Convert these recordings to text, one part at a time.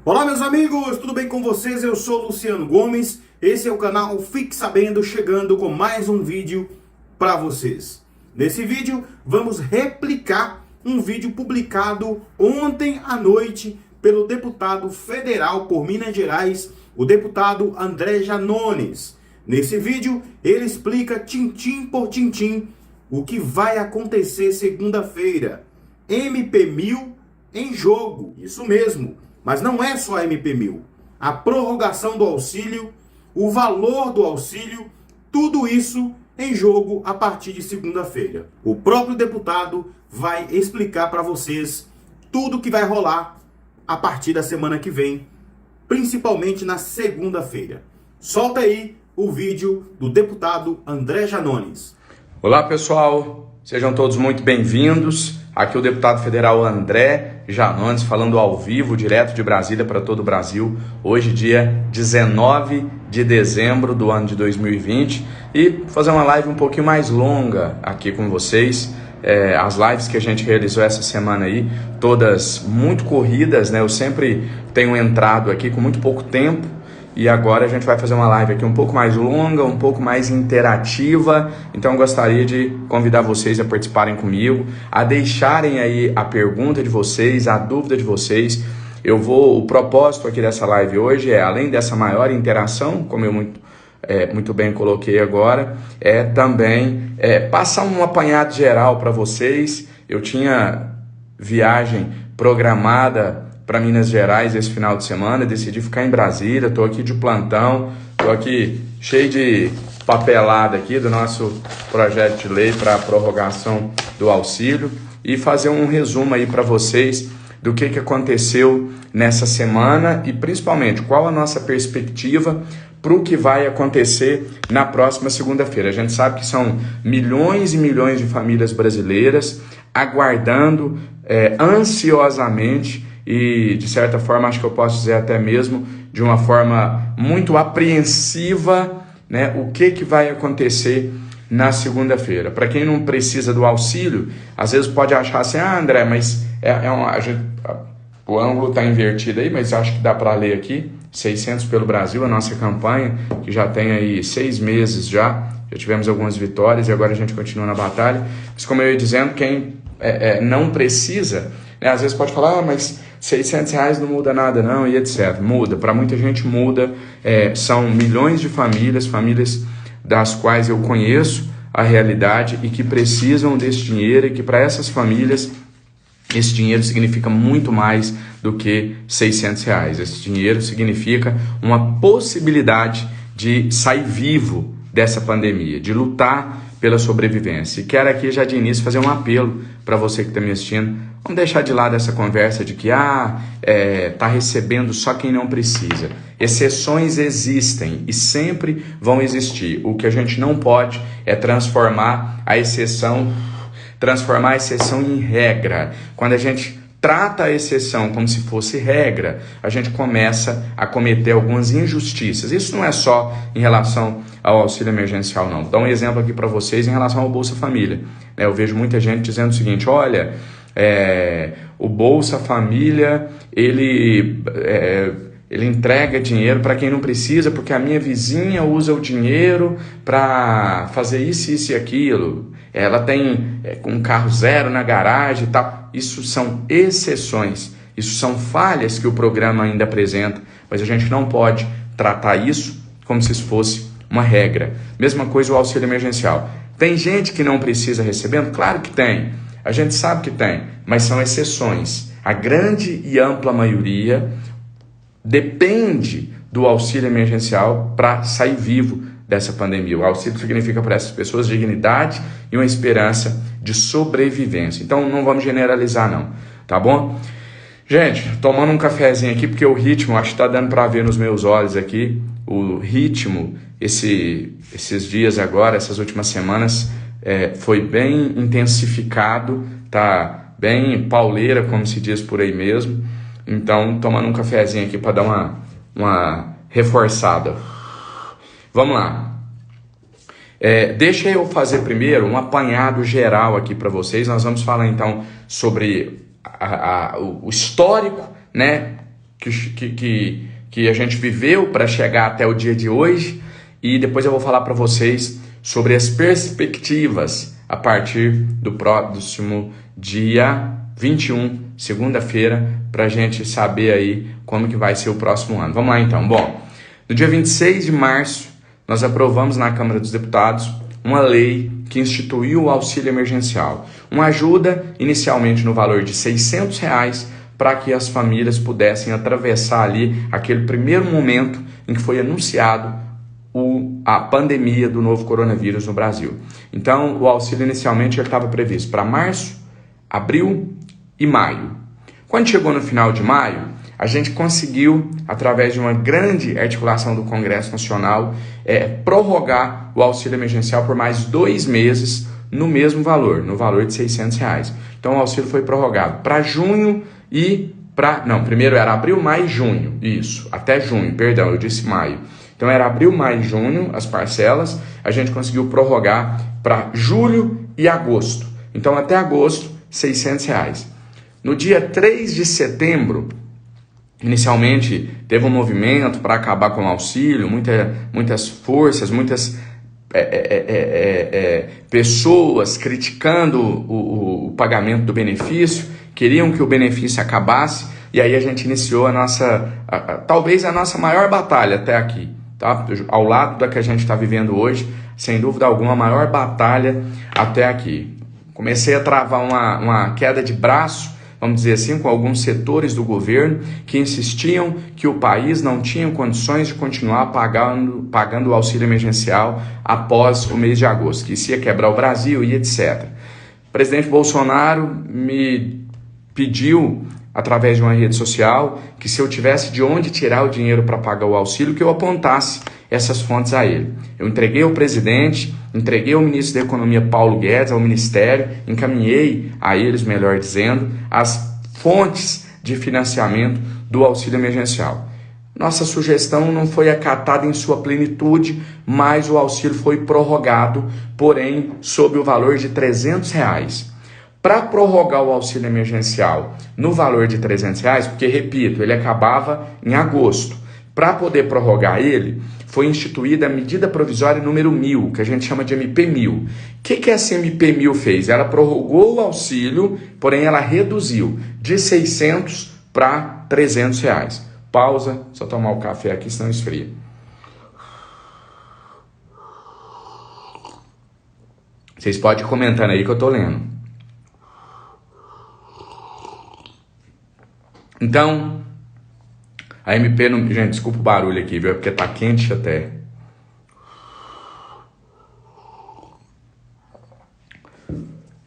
Olá meus amigos, tudo bem com vocês? Eu sou Luciano Gomes, esse é o canal Fique Sabendo, chegando com mais um vídeo para vocês. Nesse vídeo vamos replicar um vídeo publicado ontem à noite pelo deputado federal por Minas Gerais, o deputado André Janones. Nesse vídeo ele explica tintim por tintim o que vai acontecer segunda-feira. MP1000 em jogo, isso mesmo. Mas não é só a MP1000. A prorrogação do auxílio, o valor do auxílio, tudo isso em jogo a partir de segunda-feira. O próprio deputado vai explicar para vocês tudo o que vai rolar a partir da semana que vem, principalmente na segunda-feira. Solta aí o vídeo do deputado André Janones. Olá pessoal, sejam todos muito bem-vindos. Aqui o deputado federal André Janones falando ao vivo, direto de Brasília para todo o Brasil. Hoje, dia 19 de dezembro do ano de 2020. E vou fazer uma live um pouquinho mais longa aqui com vocês. As lives que a gente realizou essa semana aí, todas muito corridas, né? Eu sempre tenho entrado aqui com muito pouco tempo. E agora a gente vai fazer uma live aqui um pouco mais longa, um pouco mais interativa. Então eu gostaria de convidar vocês a participarem comigo, a deixarem aí a pergunta de vocês, a dúvida de vocês. O propósito aqui dessa live hoje é, além dessa maior interação, como eu muito bem coloquei agora, também passar um apanhado geral para vocês. Eu tinha viagem programada para Minas Gerais esse final de semana, decidi ficar em Brasília, estou aqui de plantão, estou aqui cheio de papelada aqui do nosso projeto de lei para a prorrogação do auxílio e fazer um resumo aí para vocês do que aconteceu nessa semana e principalmente qual a nossa perspectiva para o que vai acontecer na próxima segunda-feira. A gente sabe que são milhões e milhões de famílias brasileiras aguardando ansiosamente e, de certa forma, acho que eu posso dizer até mesmo de uma forma muito apreensiva, né, o que vai acontecer na segunda-feira. Para quem não precisa do auxílio, às vezes pode achar assim, André, mas o ângulo está invertido aí, mas acho que dá para ler aqui, 600 pelo Brasil, a nossa campanha, que já tem aí 6 meses já tivemos algumas vitórias e agora a gente continua na batalha. Mas como eu ia dizendo, quem não precisa, né, às vezes pode falar, mas R$600 não muda nada não, e etc. Muda, para muita gente muda. São milhões de famílias das quais eu conheço a realidade e que precisam desse dinheiro e que para essas famílias esse dinheiro significa muito mais do que R$600. Esse dinheiro significa uma possibilidade de sair vivo dessa pandemia, de lutar pela sobrevivência. E quero aqui já de início fazer um apelo para você que está me assistindo. Vamos deixar de lado essa conversa de que tá recebendo só quem não precisa. Exceções existem e sempre vão existir. O que a gente não pode é transformar a exceção em regra. Quando a gente trata a exceção como se fosse regra, a gente começa a cometer algumas injustiças. Isso não é só em relação ao auxílio emergencial, não. Vou dar um exemplo aqui para vocês em relação ao Bolsa Família. Eu vejo muita gente dizendo o seguinte, olha, o Bolsa Família, ele entrega dinheiro para quem não precisa, porque a minha vizinha usa o dinheiro para fazer isso, isso e aquilo. Ela tem um carro zero na garagem e tal. Isso são exceções, isso são falhas que o programa ainda apresenta, mas a gente não pode tratar isso como se fosse uma regra. Mesma coisa o auxílio emergencial. Tem gente que não precisa recebendo? Claro que tem. A gente sabe que tem, mas são exceções. A grande e ampla maioria depende do auxílio emergencial para sair vivo dessa pandemia. O auxílio significa para essas pessoas dignidade e uma esperança de sobrevivência. Então não vamos generalizar não, tá bom? Gente, tomando um cafezinho aqui, porque o ritmo, acho que está dando para ver nos meus olhos aqui, o ritmo, esses dias agora, essas últimas semanas, foi bem intensificado, tá bem pauleira, como se diz por aí mesmo. Então, tomando um cafezinho aqui para dar uma reforçada. Vamos lá. Deixa eu fazer primeiro um apanhado geral aqui para vocês. Nós vamos falar então sobre o histórico, né, que a gente viveu para chegar até o dia de hoje, e depois eu vou falar para vocês sobre as perspectivas a partir do próximo dia 21, segunda-feira, para a gente saber aí como que vai ser o próximo ano. Vamos lá então. Bom, no dia 26 de março, nós aprovamos na Câmara dos Deputados uma lei que instituiu o auxílio emergencial. Uma ajuda inicialmente no valor de R$600 para que as famílias pudessem atravessar ali aquele primeiro momento em que foi anunciado a pandemia do novo coronavírus no Brasil. Então, o auxílio inicialmente estava previsto para março, abril e maio. Quando chegou no final de maio, a gente conseguiu, através de uma grande articulação do Congresso Nacional, prorrogar o auxílio emergencial por mais 2 meses no mesmo valor, no valor de R$600. Então, o auxílio foi prorrogado para junho e para... Não, primeiro era abril, maio e junho. Isso, até junho, perdão, eu disse maio. Então, era abril, maio e junho, as parcelas. A gente conseguiu prorrogar para julho e agosto. Então, até agosto, R$600. No dia 3 de setembro, inicialmente teve um movimento para acabar com o auxílio, muitas forças, muitas pessoas criticando o pagamento do benefício, queriam que o benefício acabasse, e aí a gente iniciou talvez a nossa maior batalha até aqui, tá? Ao lado da que a gente está vivendo hoje, sem dúvida alguma, a maior batalha até aqui. Comecei a travar uma queda de braço, vamos dizer assim, com alguns setores do governo que insistiam que o país não tinha condições de continuar pagando o auxílio emergencial após o mês de agosto, que isso ia quebrar o Brasil e etc. O presidente Bolsonaro me pediu, através de uma rede social, que se eu tivesse de onde tirar o dinheiro para pagar o auxílio, que eu apontasse essas fontes a ele. Eu entreguei ao presidente, entreguei ao ministro da Economia Paulo Guedes, ao Ministério, encaminhei a eles, melhor dizendo, as fontes de financiamento do auxílio emergencial. Nossa sugestão não foi acatada em sua plenitude, mas o auxílio foi prorrogado, porém, sob o valor de R$300. Para prorrogar o auxílio emergencial no valor de R$300, porque, repito, ele acabava em agosto, para poder prorrogar ele, foi instituída a medida provisória número 1000, que a gente chama de MP1000. O que essa MP1000 fez? Ela prorrogou o auxílio, porém ela reduziu de R$600 para R$300. Pausa, só tomar o café aqui, senão esfria. Vocês podem ir comentando aí que eu tô lendo. Então, a MP... Gente, desculpa o barulho aqui, viu? É porque tá quente até.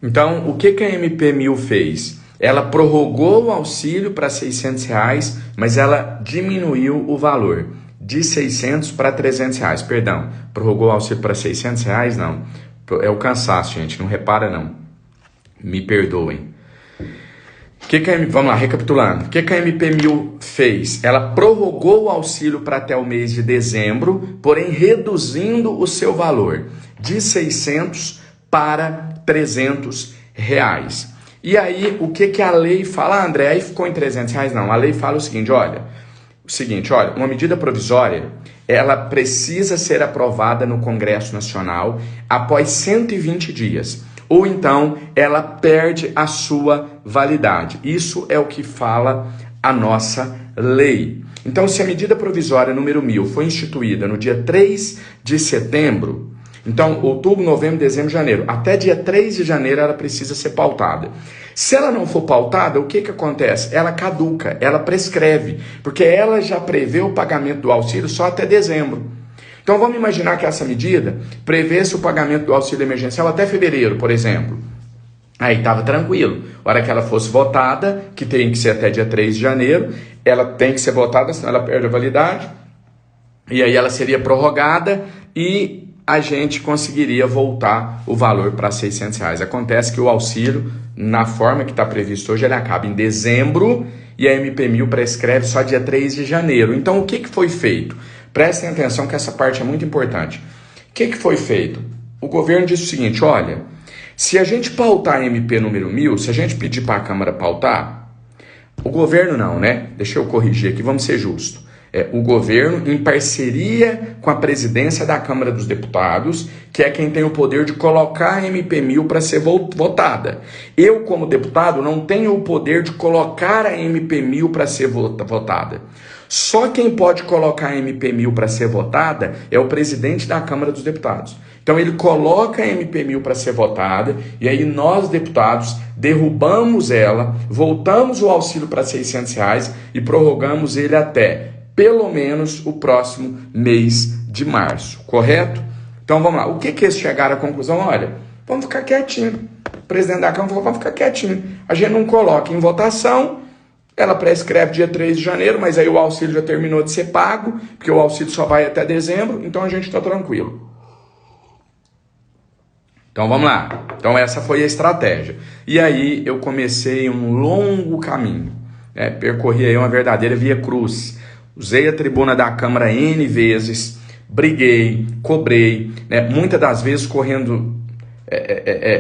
Então, o que a MP1000 fez? Ela prorrogou o auxílio para R$600, mas ela diminuiu o valor de R$600 para R$300. Perdão, prorrogou o auxílio para R$600? Não. É o cansaço, gente, não repara não. Me perdoem. Vamos lá, recapitulando. O que a MP1000 fez? Ela prorrogou o auxílio para até o mês de dezembro, porém reduzindo o seu valor de R$600 para R$300. E aí, o que a lei fala? Ah, André, aí ficou em R$300? Não, a lei fala o seguinte, olha, uma medida provisória, ela precisa ser aprovada no Congresso Nacional após 120 dias. Ou então ela perde a sua validade. Isso é o que fala a nossa lei. Então, se a medida provisória número 1000 foi instituída no dia 3 de setembro, então outubro, novembro, dezembro, janeiro, até dia 3 de janeiro ela precisa ser pautada. Se ela não for pautada, o que acontece? Ela caduca, ela prescreve, porque ela já prevê o pagamento do auxílio só até dezembro. Então vamos imaginar que essa medida prevê-se o pagamento do auxílio emergencial até fevereiro, por exemplo. Aí estava tranquilo. A hora que ela fosse votada, que tem que ser até dia 3 de janeiro, ela tem que ser votada, senão ela perde a validade. E aí ela seria prorrogada e a gente conseguiria voltar o valor para R$600. Acontece que o auxílio, na forma que está previsto hoje, ele acaba em dezembro e a MP1000 prescreve só dia 3 de janeiro. Então o que foi feito? Prestem atenção que essa parte é muito importante. O que foi feito? O governo disse o seguinte, olha, se a gente pautar a MP número 1000, se a gente pedir para a Câmara pautar, O governo não, né? Deixa eu corrigir aqui, vamos ser justos. O governo em parceria com a presidência da Câmara dos Deputados, que é quem tem o poder de colocar a MP1000 para ser votada. Eu, como deputado, não tenho o poder de colocar a MP1000 para ser votada. Só quem pode colocar a MP1000 para ser votada é o presidente da Câmara dos Deputados. Então ele coloca a MP1000 para ser votada e aí nós, deputados, derrubamos ela, voltamos o auxílio para R$600 e prorrogamos ele até pelo menos o próximo mês de março, correto? Então vamos lá, o que eles chegaram à conclusão? Olha, vamos ficar quietinho. O presidente da Câmara falou, vamos ficar quietinho. A gente não coloca em votação, ela prescreve dia 3 de janeiro, mas aí o auxílio já terminou de ser pago, porque o auxílio só vai até dezembro, então a gente está tranquilo. Então vamos lá, então essa foi a estratégia. E aí eu comecei um longo caminho, percorri aí uma verdadeira via cruz. Usei a tribuna da Câmara N vezes, briguei, cobrei, muitas das vezes correndo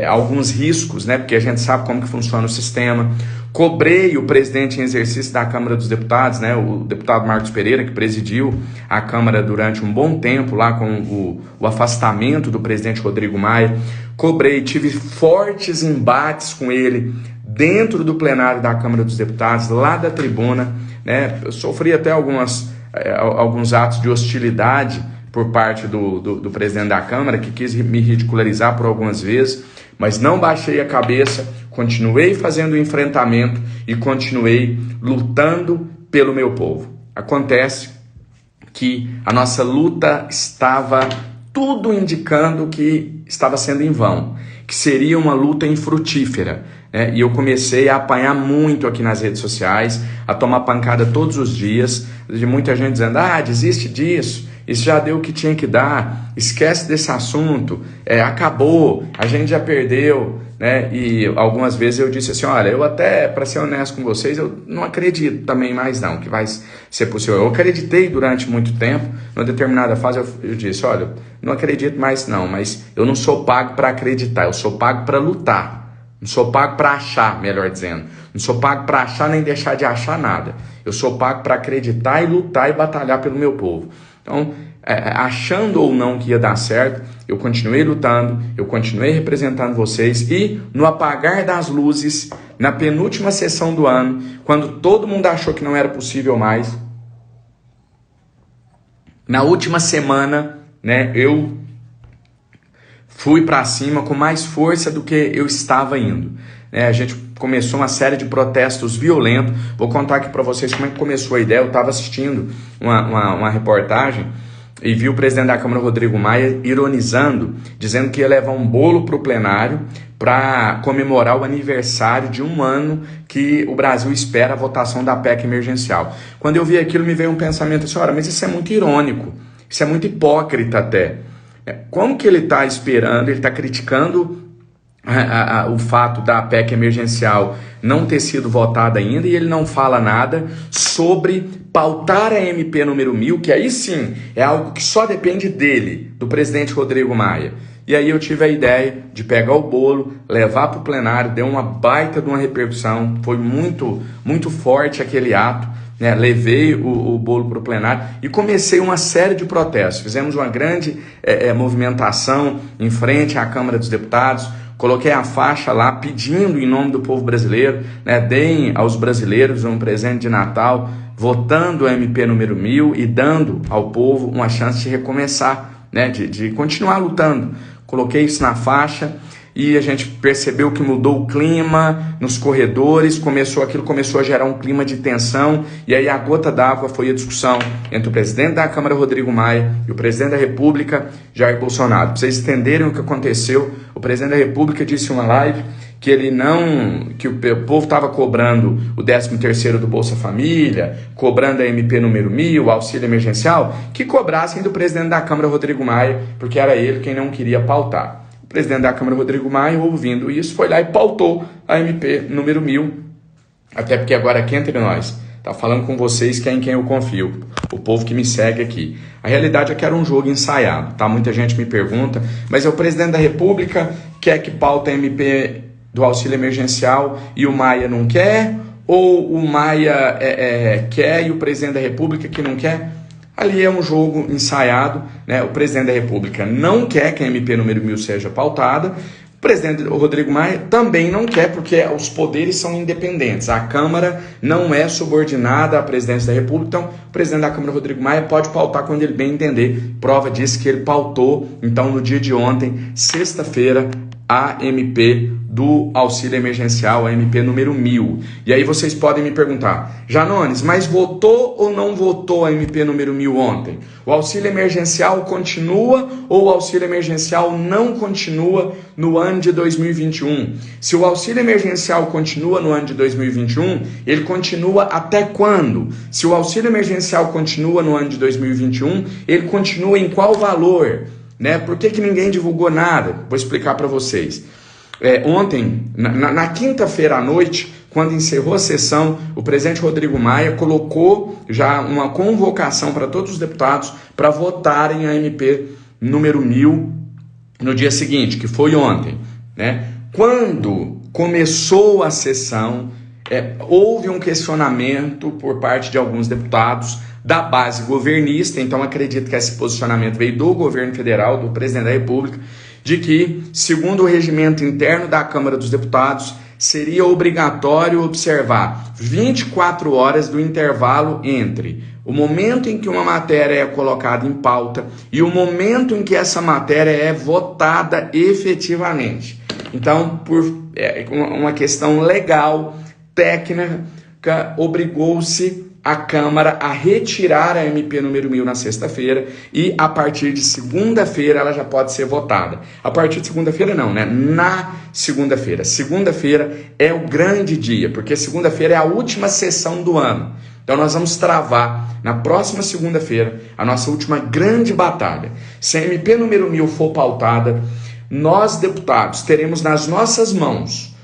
alguns riscos, porque a gente sabe como que funciona o sistema. Cobrei o presidente em exercício da Câmara dos Deputados, o deputado Marcos Pereira, que presidiu a Câmara durante um bom tempo, lá com o afastamento do presidente Rodrigo Maia. Cobrei, tive fortes embates com ele dentro do plenário da Câmara dos Deputados, lá da tribuna. Eu sofri até alguns atos de hostilidade por parte do presidente da Câmara, que quis me ridicularizar por algumas vezes, mas não baixei a cabeça, continuei fazendo o enfrentamento e continuei lutando pelo meu povo. Acontece que a nossa luta estava tudo indicando que estava sendo em vão, que seria uma luta infrutífera. E eu comecei a apanhar muito aqui nas redes sociais, a tomar pancada todos os dias, de muita gente dizendo, desiste disso, isso já deu o que tinha que dar, esquece desse assunto, acabou, a gente já perdeu, E algumas vezes eu disse assim, olha, eu até, para ser honesto com vocês, eu não acredito também mais não, que vai ser possível. Eu acreditei durante muito tempo, numa determinada fase eu disse, olha, não acredito mais não, mas eu não sou pago para acreditar, eu sou pago para lutar. Não sou pago para achar, melhor dizendo. Não sou pago para achar nem deixar de achar nada. Eu sou pago para acreditar e lutar e batalhar pelo meu povo. Então, achando ou não que ia dar certo, eu continuei lutando, eu continuei representando vocês e no apagar das luzes, na penúltima sessão do ano, quando todo mundo achou que não era possível mais, na última semana, eu fui para cima com mais força do que eu estava indo. A gente começou uma série de protestos violentos. Vou contar aqui para vocês como é que começou a ideia. Eu estava assistindo uma reportagem e vi o presidente da Câmara, Rodrigo Maia, ironizando, dizendo que ia levar um bolo para o plenário para comemorar o aniversário de um ano que o Brasil espera a votação da PEC emergencial. Quando eu vi aquilo, me veio um pensamento assim, mas isso é muito irônico, isso é muito hipócrita até. Como que ele está esperando, ele está criticando o fato da PEC emergencial não ter sido votada ainda e ele não fala nada sobre pautar a MP número 1000, que aí sim é algo que só depende dele, do presidente Rodrigo Maia. E aí eu tive a ideia de pegar o bolo, levar para o plenário, deu uma baita de uma repercussão, foi muito, muito forte aquele ato. Levei o bolo para o plenário e comecei uma série de protestos. Fizemos uma grande movimentação em frente à Câmara dos Deputados. Coloquei a faixa lá pedindo em nome do povo brasileiro, deem aos brasileiros um presente de Natal, votando o MP número 1000 e dando ao povo uma chance de recomeçar, de continuar lutando. Coloquei isso na faixa. E a gente percebeu que mudou o clima nos corredores, aquilo começou a gerar um clima de tensão, e aí a gota d'água foi a discussão entre o presidente da Câmara, Rodrigo Maia, e o presidente da República, Jair Bolsonaro. Para vocês entenderem o que aconteceu, o presidente da República disse em uma live que o povo estava cobrando o 13º do Bolsa Família, cobrando a MP número 1000, o auxílio emergencial, que cobrassem do presidente da Câmara, Rodrigo Maia, porque era ele quem não queria pautar. O presidente da Câmara, Rodrigo Maia, ouvindo isso, foi lá e pautou a MP número 1000, até porque agora aqui entre nós, tá falando com vocês que é em quem eu confio, o povo que me segue aqui. A realidade é que era um jogo ensaiado, tá? Muita gente me pergunta, mas é o presidente da República quer que pauta a MP do auxílio emergencial e o Maia não quer, ou o Maia quer e o presidente da República que não quer. Ali é um jogo ensaiado, né? O presidente da República não quer que a MP número 1000 seja pautada. O presidente Rodrigo Maia também não quer, porque os poderes são independentes. A Câmara não é subordinada à presidência da República, então o presidente da Câmara, Rodrigo Maia, pode pautar quando ele bem entender. Prova disso que ele pautou, então, no dia de ontem, sexta-feira, a MP do auxílio emergencial, a MP número 1000. E aí vocês podem me perguntar, Janones, mas votou ou não votou a MP número 1000 ontem? O auxílio emergencial continua ou o auxílio emergencial não continua no ano de 2021? Se o auxílio emergencial continua no ano de 2021, ele continua até quando? Se o auxílio emergencial continua no ano de 2021, ele continua em qual valor? Né? Por que ninguém divulgou nada? Vou explicar para vocês. Ontem, na quinta-feira à noite, quando encerrou a sessão, o presidente Rodrigo Maia colocou já uma convocação para todos os deputados para votarem a MP número 1000 no dia seguinte, que foi ontem. Né? Quando começou a sessão, houve um questionamento por parte de alguns deputados da base governista, então acredito que esse posicionamento veio do governo federal, do presidente da República, de que, segundo o regimento interno da Câmara dos Deputados, seria obrigatório observar 24 horas do intervalo entre o momento em que uma matéria é colocada em pauta e o momento em que essa matéria é votada efetivamente. Então, por uma questão legal, técnica, obrigou-se a Câmara a retirar a MP número 1000 na sexta-feira e a partir de segunda-feira ela já pode ser votada. A partir de segunda-feira não, né? Na segunda-feira. Segunda-feira é o grande dia, porque segunda-feira é a última sessão do ano. Então nós vamos travar na próxima segunda-feira a nossa última grande batalha. Se a MP número 1000 for pautada, nós deputados teremos nas nossas mãos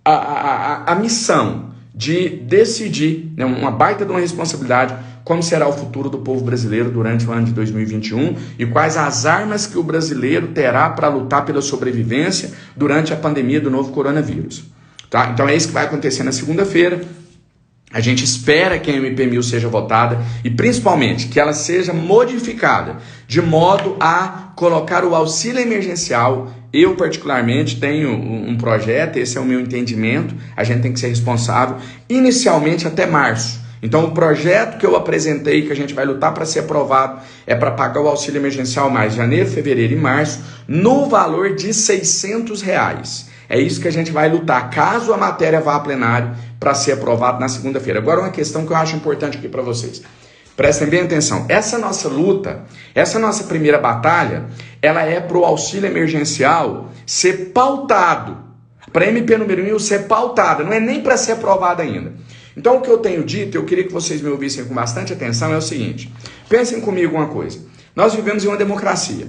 a missão de decidir, né, uma baita de uma responsabilidade, como será o futuro do povo brasileiro durante o ano de 2021 e quais as armas que o brasileiro terá para lutar pela sobrevivência durante a pandemia do novo coronavírus. Tá? Então é isso que vai acontecer na segunda-feira. A gente espera que a MP 1000 seja votada e principalmente que ela seja modificada de modo a colocar o auxílio emergencial. Eu particularmente tenho um projeto, esse é o meu entendimento, a gente tem que ser responsável, inicialmente até março. Então o projeto que eu apresentei, que a gente vai lutar para ser aprovado, é para pagar o auxílio emergencial mais janeiro, fevereiro e março, no valor de R$600. É isso que a gente vai lutar, caso a matéria vá a plenário, para ser aprovado na segunda-feira. Agora uma questão que eu acho importante aqui para vocês. Prestem bem atenção. Essa nossa luta, essa nossa primeira batalha, ela é para o auxílio emergencial ser pautado. Para a MP número 1000 ser pautada, não é nem para ser aprovada ainda. Então o que eu tenho dito, eu queria que vocês me ouvissem com bastante atenção, é o seguinte. Pensem comigo uma coisa. Nós vivemos em uma democracia.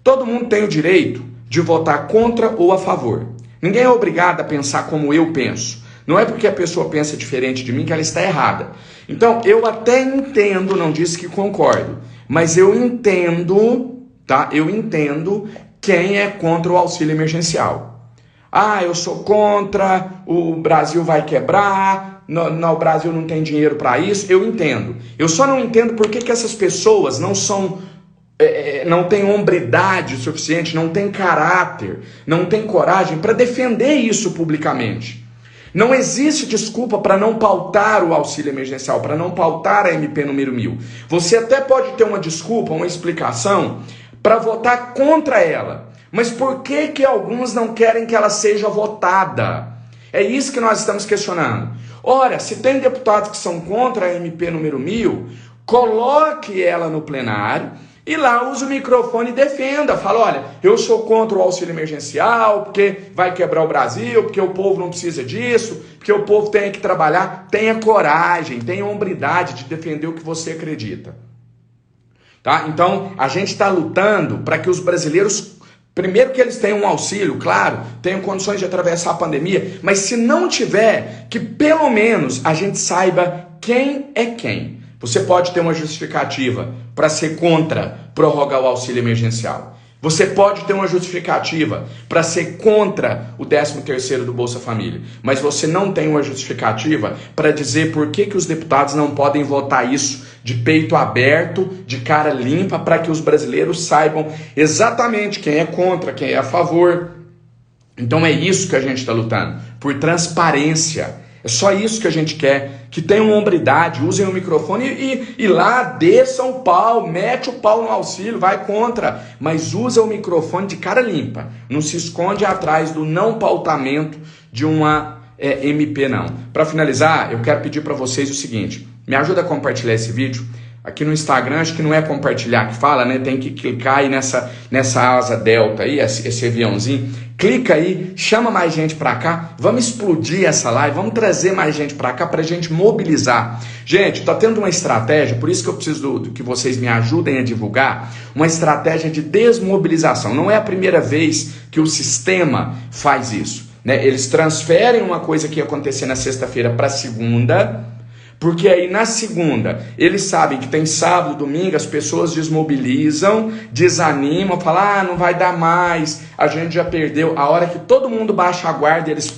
Todo mundo tem o direito de votar contra ou a favor. Ninguém é obrigado a pensar como eu penso. Não é porque a pessoa pensa diferente de mim que ela está errada. Então, eu até entendo, não disse que concordo, mas eu entendo, tá? Eu entendo quem é contra o auxílio emergencial. Ah, eu sou contra, o Brasil vai quebrar, o Brasil não tem dinheiro para isso. Eu entendo. Eu só não entendo por que essas pessoas não têm hombridade suficiente, não têm caráter, não têm coragem para defender isso publicamente. Não existe desculpa para não pautar o auxílio emergencial, para não pautar a MP número 1000. Você até pode ter uma desculpa, uma explicação para votar contra ela. Mas por que alguns não querem que ela seja votada? É isso que nós estamos questionando. Ora, se tem deputados que são contra a MP número 1000, coloque ela no plenário e lá usa o microfone e defenda. Fala, olha, eu sou contra o auxílio emergencial, porque vai quebrar o Brasil, porque o povo não precisa disso, porque o povo tem que trabalhar. Tenha coragem, tenha hombridade de defender o que você acredita. Tá? Então, a gente está lutando para que os brasileiros, primeiro que eles tenham um auxílio, claro, tenham condições de atravessar a pandemia, mas se não tiver, que pelo menos a gente saiba quem é quem. Você pode ter uma justificativa para ser contra prorrogar o auxílio emergencial. Você pode ter uma justificativa para ser contra o 13º do Bolsa Família, mas você não tem uma justificativa para dizer por que os deputados não podem votar isso de peito aberto, de cara limpa, para que os brasileiros saibam exatamente quem é contra, quem é a favor. Então é isso que a gente está lutando, por transparência. É só isso que a gente quer, que tenham hombridade, usem o microfone e lá desçam o pau, mete o pau no auxílio, vai contra, mas usa o microfone de cara limpa, não se esconde atrás do não pautamento de uma MP não. Para finalizar, eu quero pedir para vocês o seguinte, me ajuda a compartilhar esse vídeo. Aqui no Instagram, acho que não é compartilhar que fala, né? Tem que clicar aí nessa asa delta aí, esse aviãozinho. Clica aí, chama mais gente pra cá. Vamos explodir essa live, vamos trazer mais gente pra cá pra gente mobilizar. Gente, tá tendo uma estratégia, por isso que eu preciso que vocês me ajudem a divulgar, uma estratégia de desmobilização. Não é a primeira vez que o sistema faz isso, né? Eles transferem uma coisa que ia acontecer na sexta-feira pra segunda, porque aí na segunda, eles sabem que tem sábado, domingo, as pessoas desmobilizam, desanimam, falam, não vai dar mais, a gente já perdeu. A hora que todo mundo baixa a guarda, eles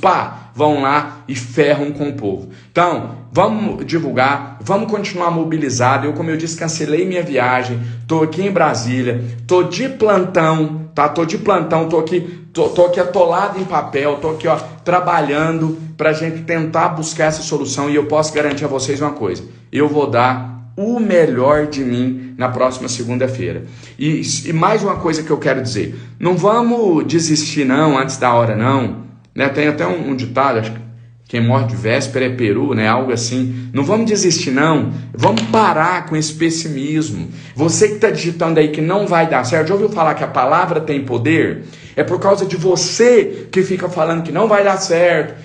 vão lá e ferram com o povo. Então, vamos divulgar, vamos continuar mobilizado. Como eu disse, cancelei minha viagem, tô aqui em Brasília, tô de plantão, tá? Tô de plantão, tô aqui atolado em papel, tô aqui, ó, trabalhando pra gente tentar buscar essa solução, e eu posso garantir a vocês uma coisa, eu vou dar o melhor de mim na próxima segunda-feira. E mais uma coisa que eu quero dizer, não vamos desistir não, antes da hora não, né? Tem até um ditado, acho que quem morre de véspera é peru, né? Algo assim. Não vamos desistir não, vamos parar com esse pessimismo. Você que está digitando aí que não vai dar certo, já ouviu falar que a palavra tem poder? É por causa de você que fica falando que não vai dar certo.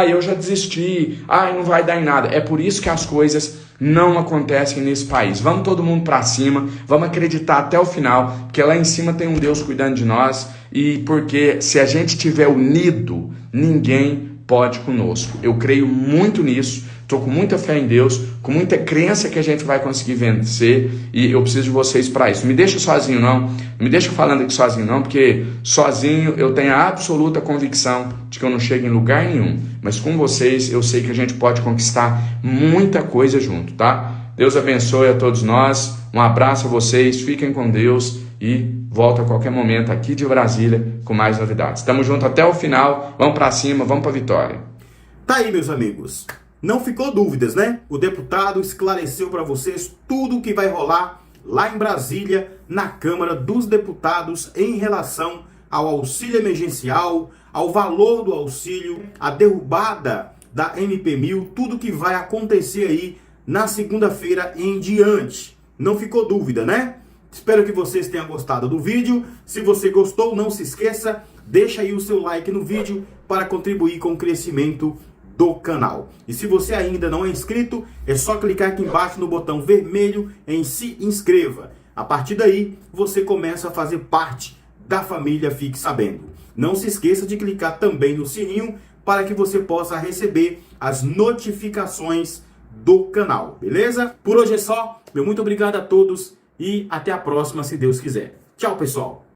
Eu já desisti. Não vai dar em nada. É por isso que as coisas não acontecem nesse país. Vamos todo mundo para cima, vamos acreditar até o final, porque lá em cima tem um Deus cuidando de nós, e porque se a gente estiver unido, ninguém pode conosco. Eu creio muito nisso, estou com muita fé em Deus, com muita crença que a gente vai conseguir vencer, e eu preciso de vocês para isso. Não me deixa sozinho não me deixa falando aqui sozinho não, porque sozinho eu tenho a absoluta convicção de que eu não chego em lugar nenhum, mas com vocês eu sei que a gente pode conquistar muita coisa junto, tá? Deus abençoe a todos nós, um abraço a vocês, fiquem com Deus e volto a qualquer momento aqui de Brasília com mais novidades. Tamo junto até o final, vamos pra cima, vamos pra vitória. Tá aí, meus amigos. Não ficou dúvidas, né? O deputado esclareceu para vocês tudo o que vai rolar lá em Brasília, na Câmara dos Deputados, em relação ao auxílio emergencial, ao valor do auxílio, a derrubada da MP1000, tudo que vai acontecer aí na segunda-feira em diante. Não ficou dúvida, né? Espero que vocês tenham gostado do vídeo. Se você gostou, não se esqueça, deixa aí o seu like no vídeo para contribuir com o crescimento do canal. E se você ainda não é inscrito, é só clicar aqui embaixo no botão vermelho em se inscreva. A partir daí, você começa a fazer parte da família Fique Sabendo. Não se esqueça de clicar também no sininho para que você possa receber as notificações do canal, beleza? Por hoje é só. Meu muito obrigado a todos e até a próxima, se Deus quiser. Tchau, pessoal!